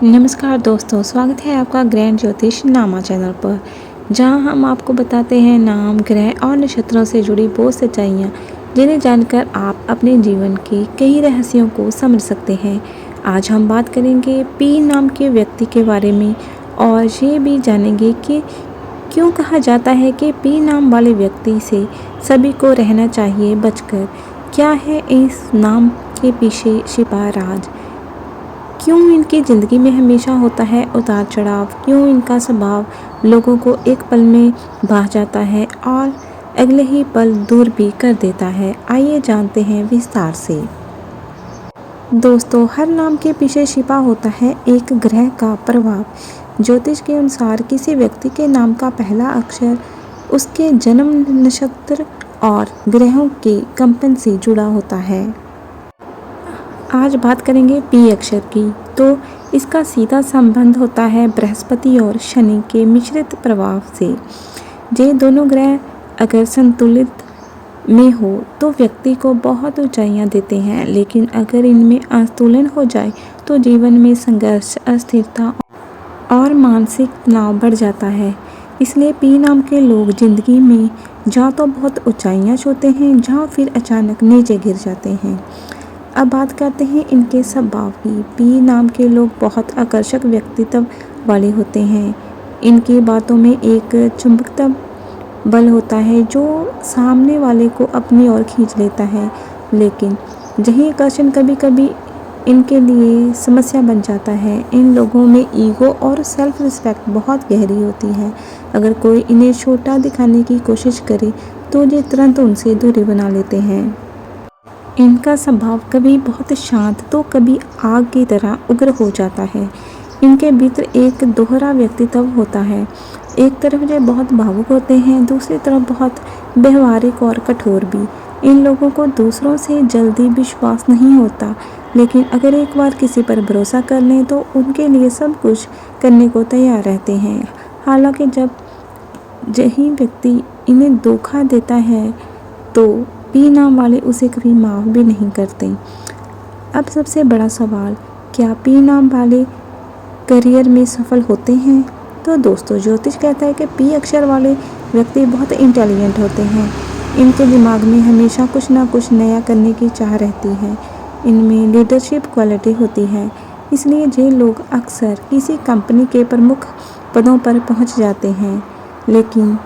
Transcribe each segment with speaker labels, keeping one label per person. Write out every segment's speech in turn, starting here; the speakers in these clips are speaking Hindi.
Speaker 1: नमस्कार दोस्तों, स्वागत है आपका ग्रैंड ज्योतिष नामा चैनल पर, जहां हम आपको बताते हैं नाम, ग्रह और नक्षत्रों से जुड़ी वो सच्चाइयाँ जिन्हें जानकर आप अपने जीवन के कई रहस्यों को समझ सकते हैं। आज हम बात करेंगे पी नाम के व्यक्ति के बारे में और ये भी जानेंगे कि क्यों कहा जाता है कि पी नाम वाले व्यक्ति से सभी को रहना चाहिए बचकर। क्या है इस नाम के पीछे छिपा राज? क्यों इनकी ज़िंदगी में हमेशा होता है उतार चढ़ाव? क्यों इनका स्वभाव लोगों को एक पल में भा जाता है और अगले ही पल दूर भी कर देता है? आइए जानते हैं विस्तार से। दोस्तों, हर नाम के पीछे छिपा होता है एक ग्रह का प्रभाव। ज्योतिष के अनुसार किसी व्यक्ति के नाम का पहला अक्षर उसके जन्म नक्षत्र और ग्रहों के कंपन से जुड़ा होता है। आज बात करेंगे पी अक्षर की, तो इसका सीधा संबंध होता है बृहस्पति और शनि के मिश्रित प्रभाव से। ये दोनों ग्रह अगर संतुलित में हो तो व्यक्ति को बहुत ऊंचाइयां देते हैं, लेकिन अगर इनमें असंतुलन हो जाए तो जीवन में संघर्ष, अस्थिरता और मानसिक तनाव बढ़ जाता है। इसलिए पी नाम के लोग जिंदगी में जहाँ तो बहुत ऊंचाइयाँ छूते हैं, जहाँ फिर अचानक नीचे गिर जाते हैं। अब बात करते हैं इनके स्वभाव की। पी नाम के लोग बहुत आकर्षक व्यक्तित्व वाले होते हैं। इनकी बातों में एक चुंबकत्व बल होता है जो सामने वाले को अपनी ओर खींच लेता है, लेकिन यही आकर्षण कभी कभी इनके लिए समस्या बन जाता है। इन लोगों में ईगो और सेल्फ रिस्पेक्ट बहुत गहरी होती है। अगर कोई इन्हें छोटा दिखाने की कोशिश करे तो ये तुरंत उनसे दूरी बना लेते हैं। इनका स्वभाव कभी बहुत शांत तो कभी आग की तरह उग्र हो जाता है। इनके भीतर एक दोहरा व्यक्तित्व होता है। एक तरफ ये बहुत भावुक होते हैं, दूसरी तरफ बहुत व्यवहारिक और कठोर भी। इन लोगों को दूसरों से जल्दी विश्वास नहीं होता, लेकिन अगर एक बार किसी पर भरोसा कर लें तो उनके लिए सब कुछ करने को तैयार रहते हैं। हालांकि जब यही व्यक्ति इन्हें धोखा देता है तो पी नाम वाले उसे कभी माफ़ भी नहीं करते। अब सबसे बड़ा सवाल, क्या पी नाम वाले करियर में सफल होते हैं? तो दोस्तों, ज्योतिष कहता है कि पी अक्षर वाले व्यक्ति बहुत इंटेलिजेंट होते हैं। इनके दिमाग में हमेशा कुछ ना कुछ नया करने की चाह रहती है। इनमें लीडरशिप क्वालिटी होती है, इसलिए ये लोग अक्सर किसी कंपनी के प्रमुख पदों पर पहुंच जाते हैं। लेकिन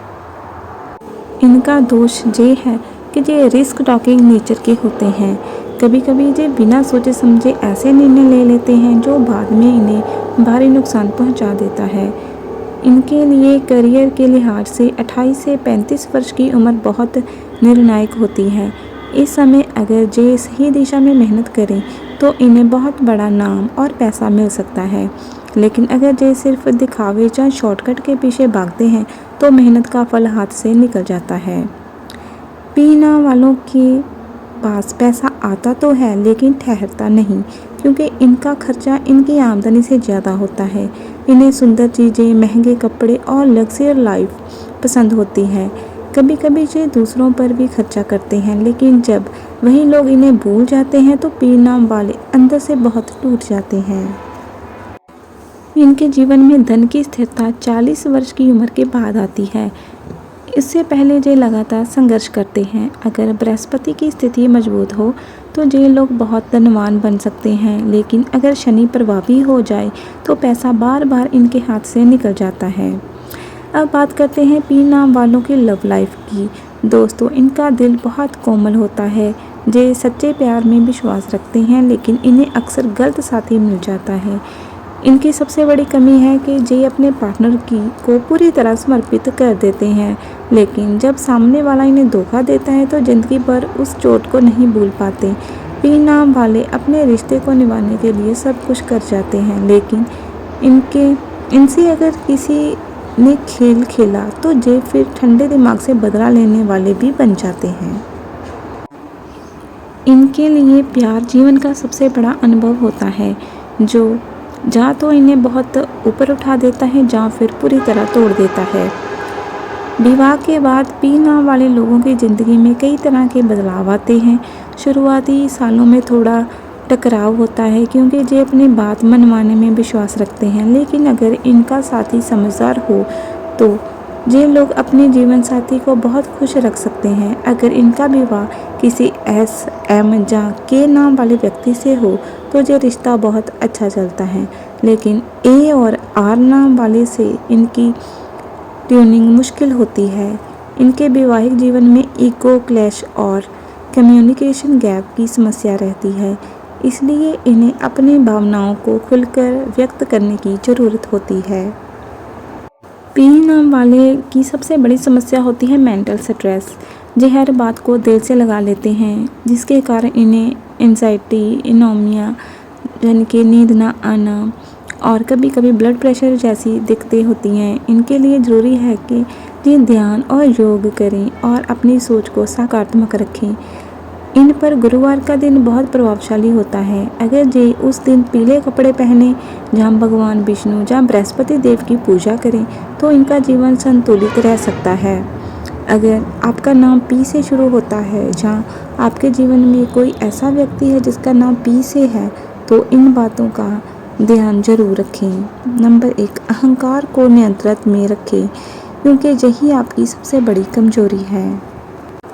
Speaker 1: इनका दोष ये है कि ये रिस्क टॉकिंग नेचर के होते हैं। कभी कभी ये बिना सोचे समझे ऐसे निर्णय ले लेते हैं जो बाद में इन्हें भारी नुकसान पहुंचा देता है। इनके लिए करियर के लिहाज से 28 से 35 वर्ष की उम्र बहुत निर्णायक होती है। इस समय अगर ये सही दिशा में मेहनत करें तो इन्हें बहुत बड़ा नाम और पैसा मिल सकता है, लेकिन अगर ये सिर्फ दिखावे या शॉर्टकट के पीछे भागते हैं तो मेहनत का फल हाथ से निकल जाता है। पी नाम वालों के पास पैसा आता तो है लेकिन ठहरता नहीं, क्योंकि इनका खर्चा इनकी आमदनी से ज़्यादा होता है। इन्हें सुंदर चीज़ें, महंगे कपड़े और लग्जरी लाइफ पसंद होती है। कभी कभी ये दूसरों पर भी खर्चा करते हैं, लेकिन जब वही लोग इन्हें भूल जाते हैं तो पी नाम वाले अंदर से बहुत टूट जाते हैं। इनके जीवन में धन की स्थिरता 40 वर्ष की उम्र के बाद आती है। इससे पहले ये लगातार संघर्ष करते हैं। अगर बृहस्पति की स्थिति मजबूत हो तो ये लोग बहुत धनवान बन सकते हैं, लेकिन अगर शनि प्रभावी हो जाए तो पैसा बार बार इनके हाथ से निकल जाता है। अब बात करते हैं पी नाम वालों की लव लाइफ की। दोस्तों, इनका दिल बहुत कोमल होता है। ये सच्चे प्यार में विश्वास रखते हैं, लेकिन इन्हें अक्सर गलत साथी मिल जाता है। इनकी सबसे बड़ी कमी है कि ये अपने पार्टनर को पूरी तरह समर्पित कर देते हैं, लेकिन जब सामने वाला इन्हें धोखा देता है तो ज़िंदगी भर उस चोट को नहीं भूल पाते। पी नाम वाले अपने रिश्ते को निभाने के लिए सब कुछ कर जाते हैं, लेकिन इनसे अगर किसी ने खेल खेला तो ये फिर ठंडे दिमाग से बदला लेने वाले भी बन जाते हैं। इनके लिए प्यार जीवन का सबसे बड़ा अनुभव होता है, जो जहाँ तो इन्हें बहुत ऊपर उठा देता है, जहाँ फिर पूरी तरह तोड़ देता है। विवाह के बाद पी नाम वाले लोगों की ज़िंदगी में कई तरह के बदलाव आते हैं। शुरुआती सालों में थोड़ा टकराव होता है क्योंकि ये अपनी बात मनवाने में विश्वास रखते हैं। लेकिन अगर इनका साथी समझदार हो तो ये लोग अपने जीवन साथी को बहुत खुश रख सकते हैं। अगर इनका विवाह किसी एस, एम या के नाम वाले व्यक्ति से हो तो ये रिश्ता बहुत अच्छा चलता है। लेकिन ए और आर नाम वाले से इनकी ट्यूनिंग मुश्किल होती है। इनके वैवाहिक जीवन में ईगो क्लैश और कम्युनिकेशन गैप की समस्या रहती है, इसलिए इन्हें अपनी भावनाओं को खुलकर व्यक्त करने की ज़रूरत होती है। पी नाम वाले की सबसे बड़ी समस्या होती है मेंटल स्ट्रेस। ये हर बात को दिल से लगा लेते हैं, जिसके कारण इन्हें एंजाइटी, इनोमिया यानी कि नींद ना आना और कभी कभी ब्लड प्रेशर जैसी दिक्कतें होती हैं। इनके लिए ज़रूरी है कि ये ध्यान और योग करें और अपनी सोच को सकारात्मक रखें। इन पर गुरुवार का दिन बहुत प्रभावशाली होता है। अगर ये उस दिन पीले कपड़े पहने जहाँ भगवान विष्णु या बृहस्पति देव की पूजा करें तो इनका जीवन संतुलित रह सकता है। अगर आपका नाम पी से शुरू होता है, जहाँ आपके जीवन में कोई ऐसा व्यक्ति है जिसका नाम पी से है, तो इन बातों का ध्यान जरूर रखें। नंबर 1, अहंकार को नियंत्रण में रखें क्योंकि यही आपकी सबसे बड़ी कमजोरी है।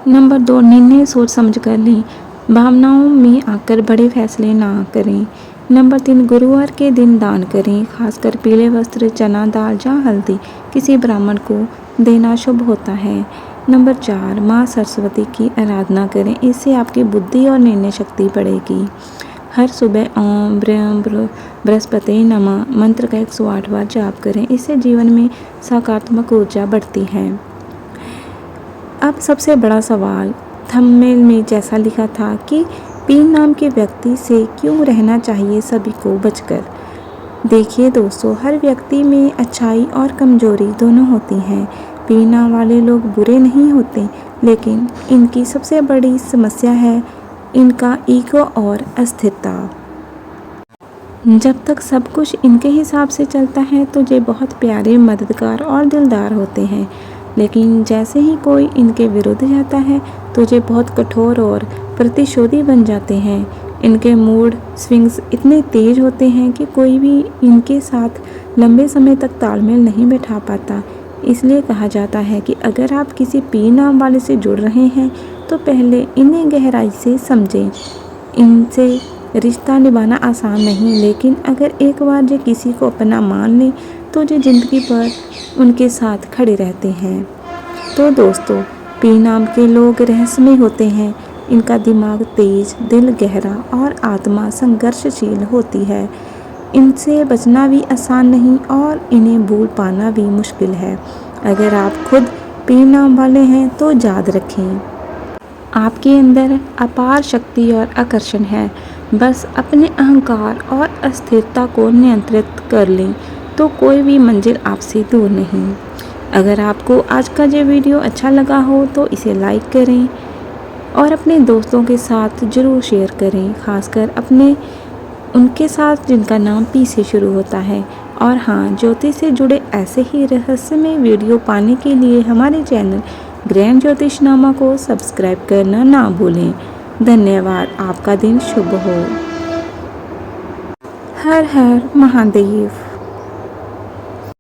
Speaker 1: नंबर 2, निर्णय सोच समझ कर लें, भावनाओं में आकर बड़े फैसले ना करें। नंबर 3, गुरुवार के दिन दान करें, खासकर पीले वस्त्र, चना दाल या हल्दी किसी ब्राह्मण को देना शुभ होता है। नंबर 4, माँ सरस्वती की आराधना करें, इससे आपकी बुद्धि और निर्णय शक्ति बढ़ेगी। हर सुबह ओम ब्रह्म बृहस्पति नमः मंत्र का 108 बार जाप करें, इससे जीवन में सकारात्मक ऊर्जा बढ़ती है। अब सबसे बड़ा सवाल, थंबनेल में जैसा लिखा था कि पी नाम के व्यक्ति से क्यों रहना चाहिए सभी को बचकर। देखिए दोस्तों, हर व्यक्ति में अच्छाई और कमजोरी दोनों होती हैं। पी नाम वाले लोग बुरे नहीं होते, लेकिन इनकी सबसे बड़ी समस्या है इनका ईगो और अस्थिरता। जब तक सब कुछ इनके हिसाब से चलता है तो ये बहुत प्यारे, मददगार और दिलदार होते हैं, लेकिन जैसे ही कोई इनके विरुद्ध जाता है तो ये बहुत कठोर और प्रतिशोधी बन जाते हैं। इनके मूड स्विंग्स इतने तेज होते हैं कि कोई भी इनके साथ लंबे समय तक तालमेल नहीं बैठा पाता। इसलिए कहा जाता है कि अगर आप किसी पी नाम वाले से जुड़ रहे हैं तो पहले इन्हें गहराई से समझें। इनसे रिश्ता निभाना आसान नहीं, लेकिन अगर एक बार ये किसी को अपना मान लें तो ये ज़िंदगी भर उनके साथ खड़े रहते हैं। तो दोस्तों, पी नाम के लोग रहस्यमय होते हैं। इनका दिमाग तेज, दिल गहरा और आत्मा संघर्षशील होती है। इनसे बचना भी आसान नहीं और इन्हें भूल पाना भी मुश्किल है। अगर आप खुद पी नाम वाले हैं तो याद रखें, आपके अंदर अपार शक्ति और आकर्षण है। बस अपने अहंकार और अस्थिरता को नियंत्रित कर लें तो कोई भी मंजिल आपसे दूर नहीं। अगर आपको आज का ये वीडियो अच्छा लगा हो तो इसे लाइक करें और अपने दोस्तों के साथ ज़रूर शेयर करें, खासकर अपने उनके साथ जिनका नाम पी से शुरू होता है। और हाँ, ज्योतिष से जुड़े ऐसे ही रहस्यमय वीडियो पाने के लिए हमारे चैनल ग्रैंड ज्योतिषनामा को सब्सक्राइब करना ना भूलें। धन्यवाद। आपका दिन शुभ हो। हर हर महादेव।